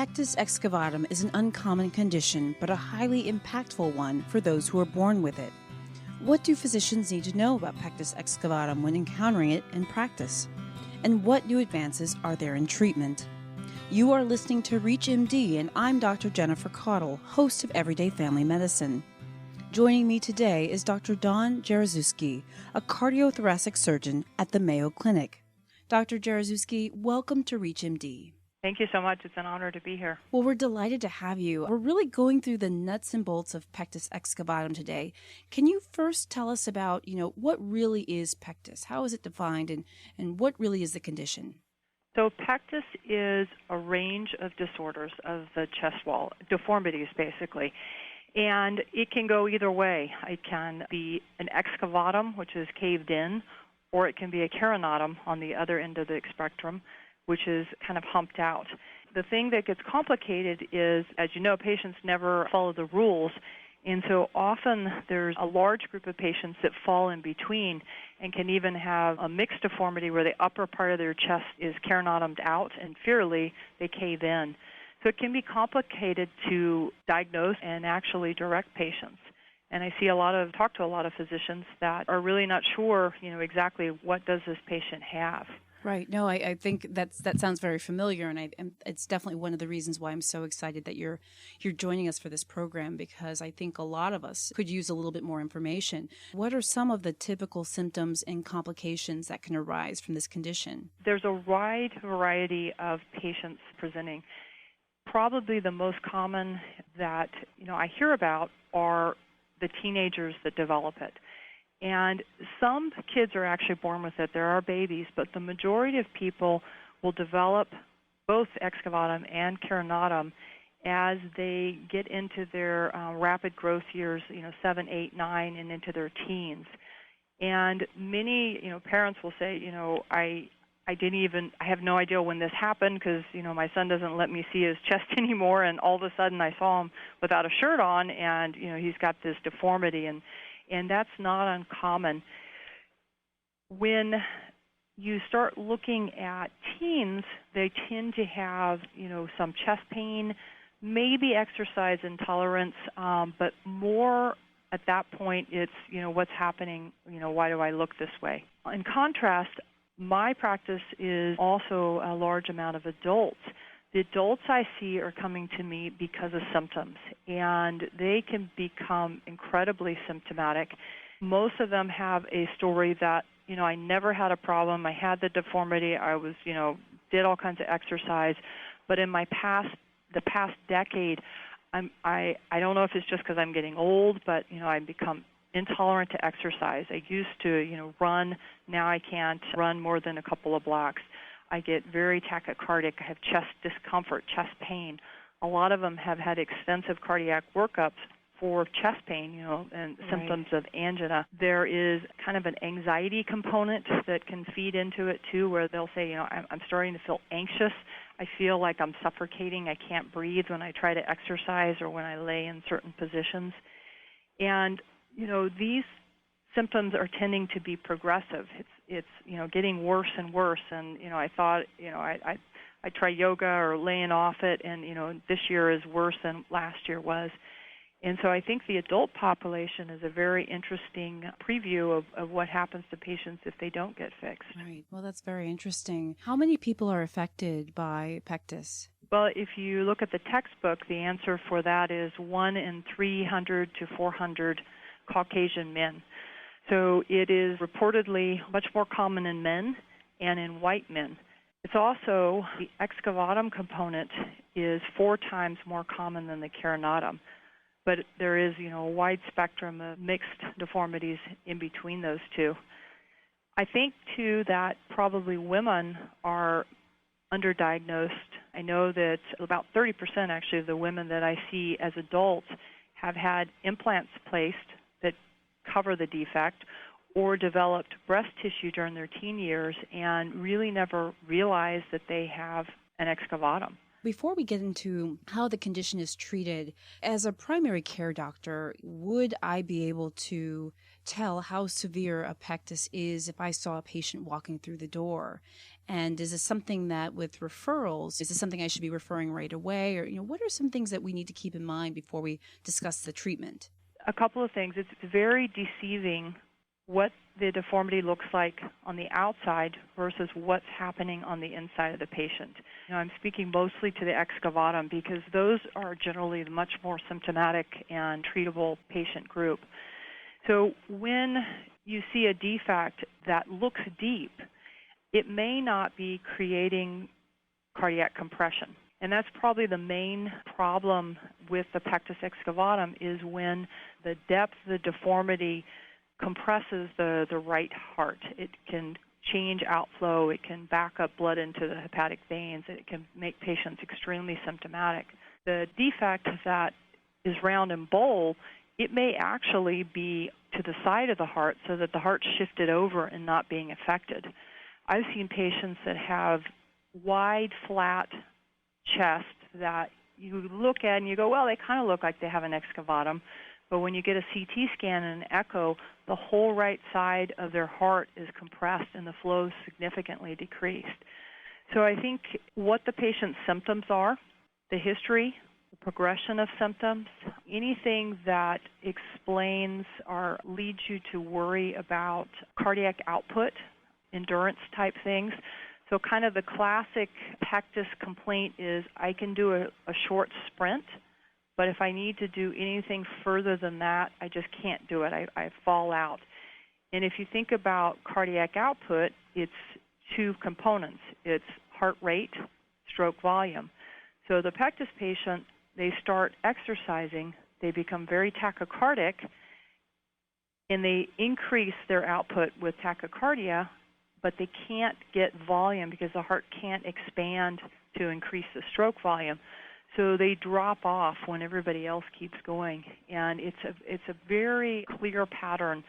Pectus excavatum is an uncommon condition, but a highly impactful one for those who are born with it. What do physicians need to know about Pectus excavatum when encountering it in practice? And what new advances are there in treatment? You are listening to ReachMD, and I'm Dr. Jennifer Caudle, host of Everyday Family Medicine. Joining me today is Dr. Don Jaroszewski, a cardiothoracic surgeon at the Mayo Clinic. Dr. Jaroszewski, welcome to ReachMD. Thank you so much. It's an honor to be here. Well, we're delighted to have you. We're really going through the nuts and bolts of Pectus excavatum today. Can you first tell us about, what really is pectus? How is it defined, and what really is the condition? So pectus is a range of disorders of the chest wall, deformities basically. And it can go either way. It can be an excavatum, which is caved in, or it can be a carinatum on the other end of the spectrum, which is kind of humped out. The thing that gets complicated is, as you know, patients never follow the rules, and so often there's a large group of patients that fall in between and can even have a mixed deformity where the upper part of their chest is carinatumed out and inferiorly they cave in. So it can be complicated to diagnose and actually direct patients. And I talk to a lot of physicians that are really not sure, exactly what does this patient have. Right. No, I think that sounds very familiar, and it's definitely one of the reasons why I'm so excited that you're joining us for this program, because I think a lot of us could use a little bit more information. What are some of the typical symptoms and complications that can arise from this condition? There's a wide variety of patients presenting. Probably the most common that I hear about are the teenagers that develop it. And some kids are actually born with it. There are babies, but the majority of people will develop both excavatum and carinatum as they get into their rapid growth years, 7, 8, 9, and into their teens. And many, parents will say, I have no idea when this happened because, my son doesn't let me see his chest anymore, and all of a sudden I saw him without a shirt on, and, he's got this deformity, and that's not uncommon. When you start looking at teens, they tend to have, some chest pain, maybe exercise intolerance, but more at that point it's, what's happening, why do I look this way? In contrast, my practice is also a large amount of adults. The adults I see are coming to me because of symptoms, and they can become incredibly symptomatic. Most of them have a story that, I never had a problem. I had the deformity. I was, did all kinds of exercise. But in the past decade, I don't know if it's just because I'm getting old, but, I've become intolerant to exercise. I used to, run. Now I can't run more than a couple of blocks. I get very tachycardic. I have chest discomfort, chest pain. A lot of them have had extensive cardiac workups for chest pain, and symptoms of angina. There is kind of an anxiety component that can feed into it too, where they'll say, I'm starting to feel anxious. I feel like I'm suffocating. I can't breathe when I try to exercise or when I lay in certain positions. And, these symptoms are tending to be progressive. It's getting worse and worse. And I thought I try yoga or laying off it, and this year is worse than last year was. And so I think the adult population is a very interesting preview of what happens to patients if they don't get fixed. Right. Well, that's very interesting. How many people are affected by pectus? Well, if you look at the textbook, the answer for that is 1 in 300 to 400 Caucasian men. So it is reportedly much more common in men and in white men. It's also, the excavatum component is 4 times more common than the carinatum. But there is, a wide spectrum of mixed deformities in between those two. I think, too, that probably women are underdiagnosed. I know that about 30% actually of the women that I see as adults have had implants placed that cover the defect or developed breast tissue during their teen years and really never realized that they have an excavatum. Before we get into how the condition is treated, as a primary care doctor, would I be able to tell how severe a pectus is if I saw a patient walking through the door? And is this something that with referrals, is this something I should be referring right away? Or, what are some things that we need to keep in mind before we discuss the treatment? A couple of things. It's very deceiving what the deformity looks like on the outside versus what's happening on the inside of the patient. I'm speaking mostly to the excavatum because those are generally the much more symptomatic and treatable patient group. So when you see a defect that looks deep, it may not be creating cardiac compression. And that's probably the main problem with the Pectus excavatum is when the depth of the deformity compresses the right heart. It can change outflow. It can back up blood into the hepatic veins. It can make patients extremely symptomatic. The defect that is round and bowl, it may actually be to the side of the heart so that the heart's shifted over and not being affected. I've seen patients that have wide, flat chest that you look at and you go, well, they kind of look like they have an excavatum. But when you get a CT scan and an echo, the whole right side of their heart is compressed and the flow is significantly decreased. So I think what the patient's symptoms are, the history, the progression of symptoms, anything that explains or leads you to worry about cardiac output, endurance type things. So kind of the classic pectus complaint is I can do a short sprint, but if I need to do anything further than that, I just can't do it. I fall out. And if you think about cardiac output, it's two components. It's heart rate, stroke volume. So the pectus patient, they start exercising, they become very tachycardic, and they increase their output with tachycardia, but they can't get volume because the heart can't expand to increase the stroke volume. So they drop off when everybody else keeps going. And it's a very clear pattern,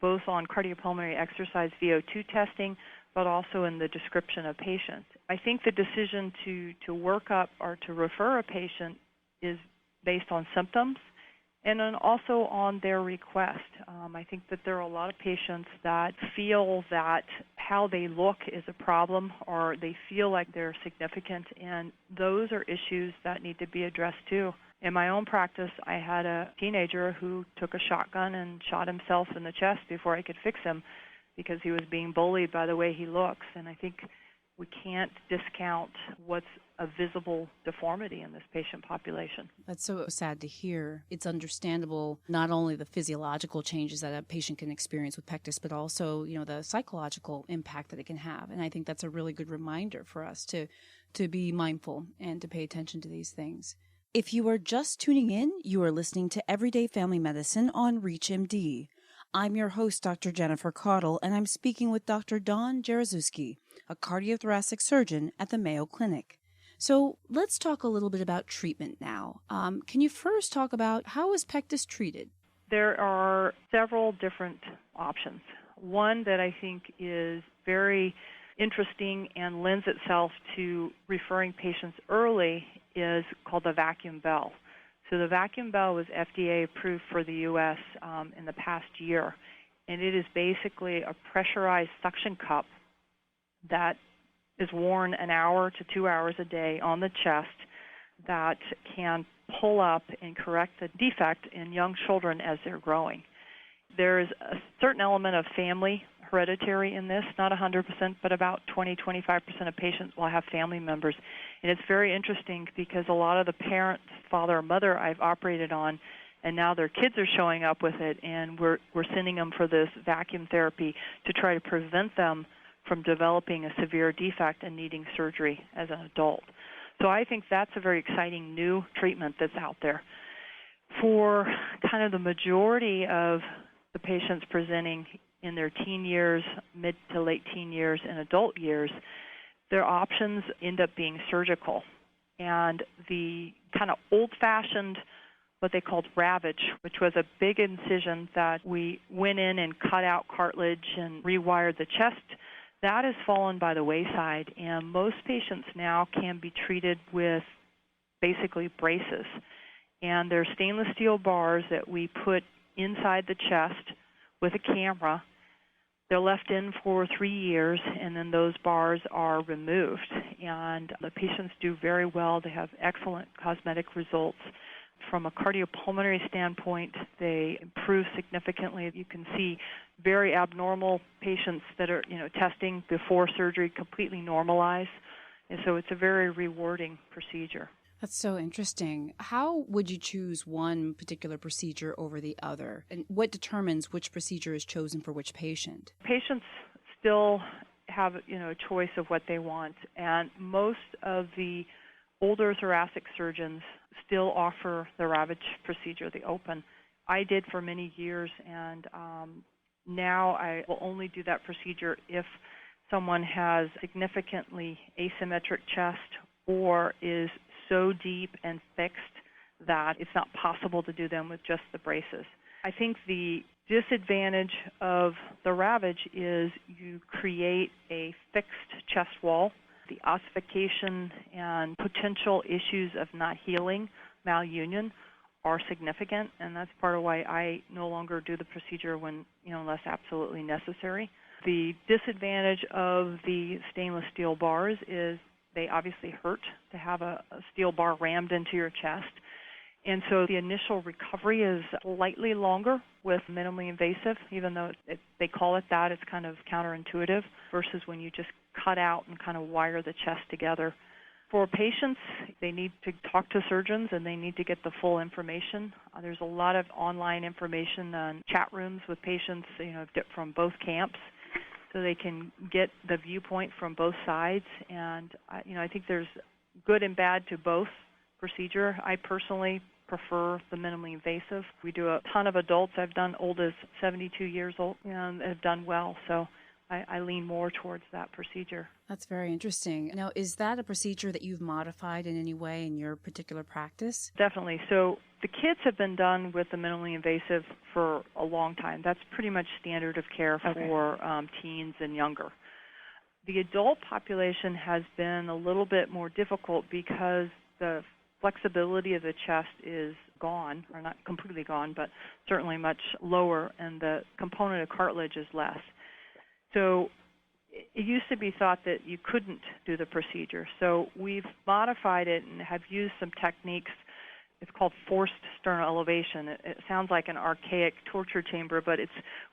both on cardiopulmonary exercise VO2 testing, but also in the description of patients. I think the decision to work up or to refer a patient is based on symptoms and then also on their request. I think that there are a lot of patients that feel that how they look is a problem or they feel like they're significant, and those are issues that need to be addressed too. In my own practice, I had a teenager who took a shotgun and shot himself in the chest before I could fix him because he was being bullied by the way he looks. And I think we can't discount what's a visible deformity in this patient population. That's so sad to hear. It's understandable, not only the physiological changes that a patient can experience with pectus, but also, the psychological impact that it can have. And I think that's a really good reminder for us to be mindful and to pay attention to these things. If you are just tuning in, you are listening to Everyday Family Medicine on ReachMD. I'm your host, Dr. Jennifer Caudle, and I'm speaking with Dr. Dawn Jaroszewski, a cardiothoracic surgeon at the Mayo Clinic. So let's talk a little bit about treatment now. Can you first talk about how is pectus treated? There are several different options. One that I think is very interesting and lends itself to referring patients early is called the vacuum bell. So the vacuum bell was FDA approved for the U.S. In the past year, and it is basically a pressurized suction cup that is worn an hour to 2 hours a day on the chest that can pull up and correct the defect in young children as they're growing. There is a certain element of family hereditary in this, not 100%, but about 20-25% of patients will have family members. And it's very interesting because a lot of the parents, father or mother I've operated on, and now their kids are showing up with it, and we're sending them for this vacuum therapy to try to prevent them from developing a severe defect and needing surgery as an adult. So I think that's a very exciting new treatment that's out there. For kind of the majority of the patients presenting in their teen years, mid to late teen years, and adult years, their options end up being surgical. And the kind of old-fashioned, what they called ravage, which was a big incision that we went in and cut out cartilage and rewired the chest That has fallen by the wayside, and most patients now can be treated with basically braces. And they're stainless steel bars that we put inside the chest with a camera. They're left in for 3 years, and then those bars are removed. And the patients do very well. They have excellent cosmetic results. From a cardiopulmonary standpoint, they improve significantly. You can see very abnormal patients that are, testing before surgery completely normalize. And so it's a very rewarding procedure. That's so interesting. How would you choose one particular procedure over the other? And what determines which procedure is chosen for which patient? Patients still have, a choice of what they want. And most of the older thoracic surgeons still offer the ravage procedure, the open. I did for many years, and now I will only do that procedure if someone has significantly asymmetric chest or is so deep and fixed that it's not possible to do them with just the braces. I think the disadvantage of the ravage is you create a fixed chest wall. The ossification and potential issues of not healing, malunion, are significant, and that's part of why I no longer do the procedure when, unless absolutely necessary. The disadvantage of the stainless steel bars is they obviously hurt to have a steel bar rammed into your chest. And so the initial recovery is slightly longer with minimally invasive, even though they call it that. It's kind of counterintuitive versus when you just cut out and kind of wire the chest together. For patients, they need to talk to surgeons and they need to get the full information. There's a lot of online information on chat rooms with patients, from both camps, so they can get the viewpoint from both sides. And I think there's good and bad to both procedure. I personally prefer the minimally invasive. We do a ton of adults. I've done old as 72 years old and have done well. So I lean more towards that procedure. That's very interesting. Now, is that a procedure that you've modified in any way in your particular practice? Definitely. So the kids have been done with the minimally invasive for a long time. That's pretty much standard of care for teens and younger. The adult population has been a little bit more difficult because the flexibility of the chest is gone, or not completely gone, but certainly much lower, and the component of cartilage is less. So it used to be thought that you couldn't do the procedure. So we've modified it and have used some techniques. It's called forced sternal elevation. It sounds like an archaic torture chamber, but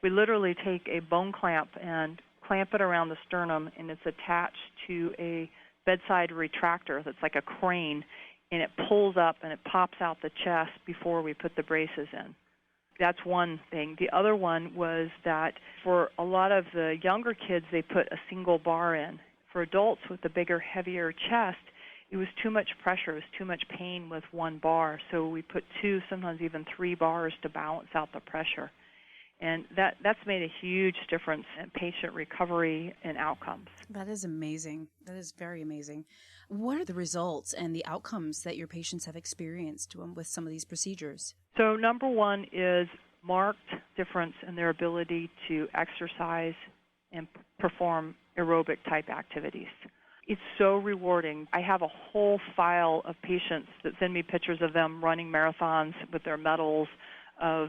we literally take a bone clamp and clamp it around the sternum, and it's attached to a bedside retractor that's like a crane, and it pulls up and it pops out the chest before we put the braces in. That's one thing. The other one was that for a lot of the younger kids, they put a single bar in. For adults with a bigger, heavier chest, it was too much pressure. It was too much pain with one bar. So we put 2, sometimes even 3 bars to balance out the pressure. And that's made a huge difference in patient recovery and outcomes. That is amazing. That is very amazing. What are the results and the outcomes that your patients have experienced with some of these procedures? So number one is marked difference in their ability to exercise and perform aerobic type activities. It's so rewarding. I have a whole file of patients that send me pictures of them running marathons with their medals, of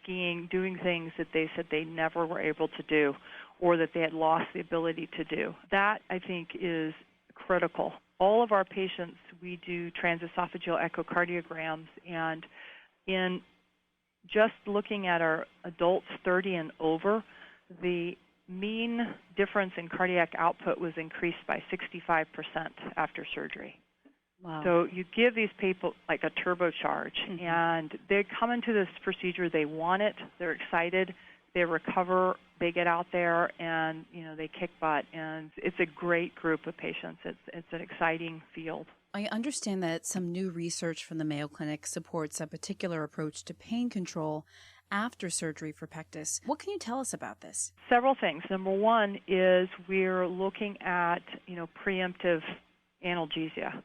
skiing, doing things that they said they never were able to do or that they had lost the ability to do. That, I think, is critical. All of our patients, we do transesophageal echocardiograms, and in just looking at our adults 30 and over, the mean difference in cardiac output was increased by 65% after surgery. Wow. So you give these people like a turbocharge, and they come into this procedure, they want it, they're excited, they recover, they get out there, and they kick butt, and it's a great group of patients. It's an exciting field. I understand that some new research from the Mayo Clinic supports a particular approach to pain control after surgery for Pectus. What can you tell us about this? Several things. Number one is we're looking at preemptive analgesia.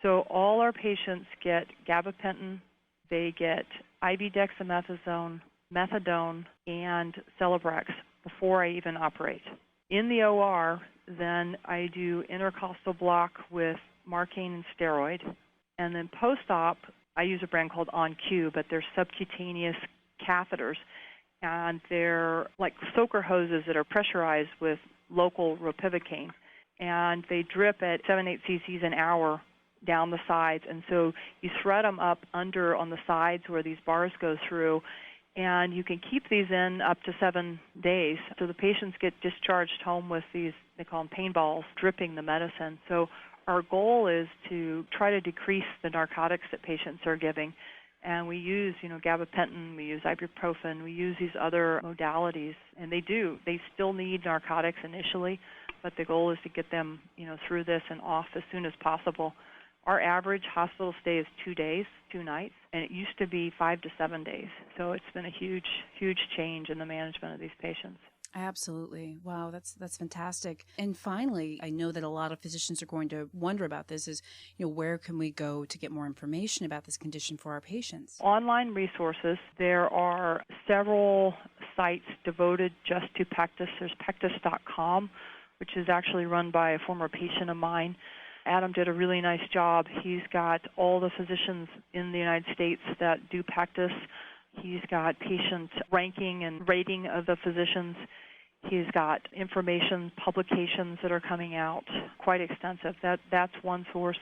So all our patients get gabapentin, they get IV dexamethasone, methadone, and Celebrex before I even operate. In the OR, then I do intercostal block with Marcaine and steroid. And then post-op, I use a brand called OnQ, but they're subcutaneous catheters. And they're like soaker hoses that are pressurized with local ropivacaine. And they drip at 7-8 cc's an hour down the sides. And so you thread them up under on the sides where these bars go through. And you can keep these in up to 7 days. So the patients get discharged home with these, they call them pain balls, dripping the medicine. So our goal is to try to decrease the narcotics that patients are giving. And we use, gabapentin, we use ibuprofen, we use these other modalities. And they still need narcotics initially, but the goal is to get them, through this and off as soon as possible. Our average hospital stay is 2 days, 2 nights, and it used to be 5 to 7 days. So it's been a huge, huge change in the management of these patients. Absolutely. Wow, that's fantastic. And finally, I know that a lot of physicians are going to wonder about this is, where can we go to get more information about this condition for our patients? Online resources. There are several sites devoted just to Pectus. There's Pectus.com, which is actually run by a former patient of mine. Adam did a really nice job. He's got all the physicians in the United States that do Pectus. He's got patient ranking and rating of the physicians. He's got information, publications that are coming out, quite extensive. That's one source.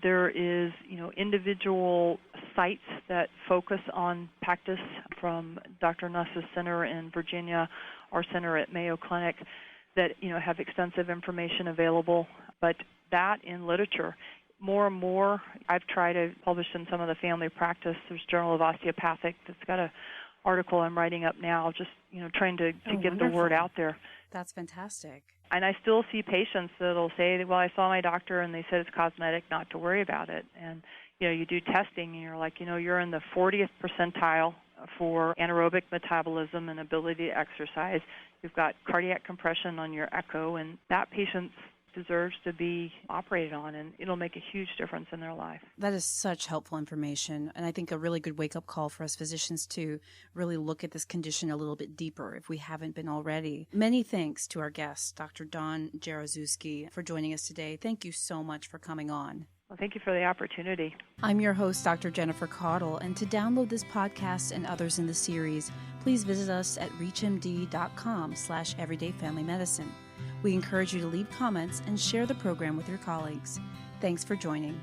There is, individual sites that focus on Pectus, from Dr. Nuss's center in Virginia, our center at Mayo Clinic, that, have extensive information available. But that in literature, more and more, I've tried to publish in some of the family practice. There's Journal of Osteopathic that's got an article I'm writing up now, just, trying to get wonderful. the word out there. That's fantastic. And I still see patients that'll say, well, I saw my doctor and they said it's cosmetic, not to worry about it. And, you do testing and you're like, you're in the 40th percentile for anaerobic metabolism and ability to exercise. You've got cardiac compression on your echo, and that patient deserves to be operated on, and it'll make a huge difference in their life. That is such helpful information, and I think a really good wake-up call for us physicians to really look at this condition a little bit deeper if we haven't been already. Many thanks to our guest, Dr. Dawn Jaroszewski, for joining us today. Thank you so much for coming on. Well, thank you for the opportunity. I'm your host, Dr. Jennifer Caudle, and to download this podcast and others in the series, please visit us at reachmd.com/everydayfamilymedicine. We encourage you to leave comments and share the program with your colleagues. Thanks for joining.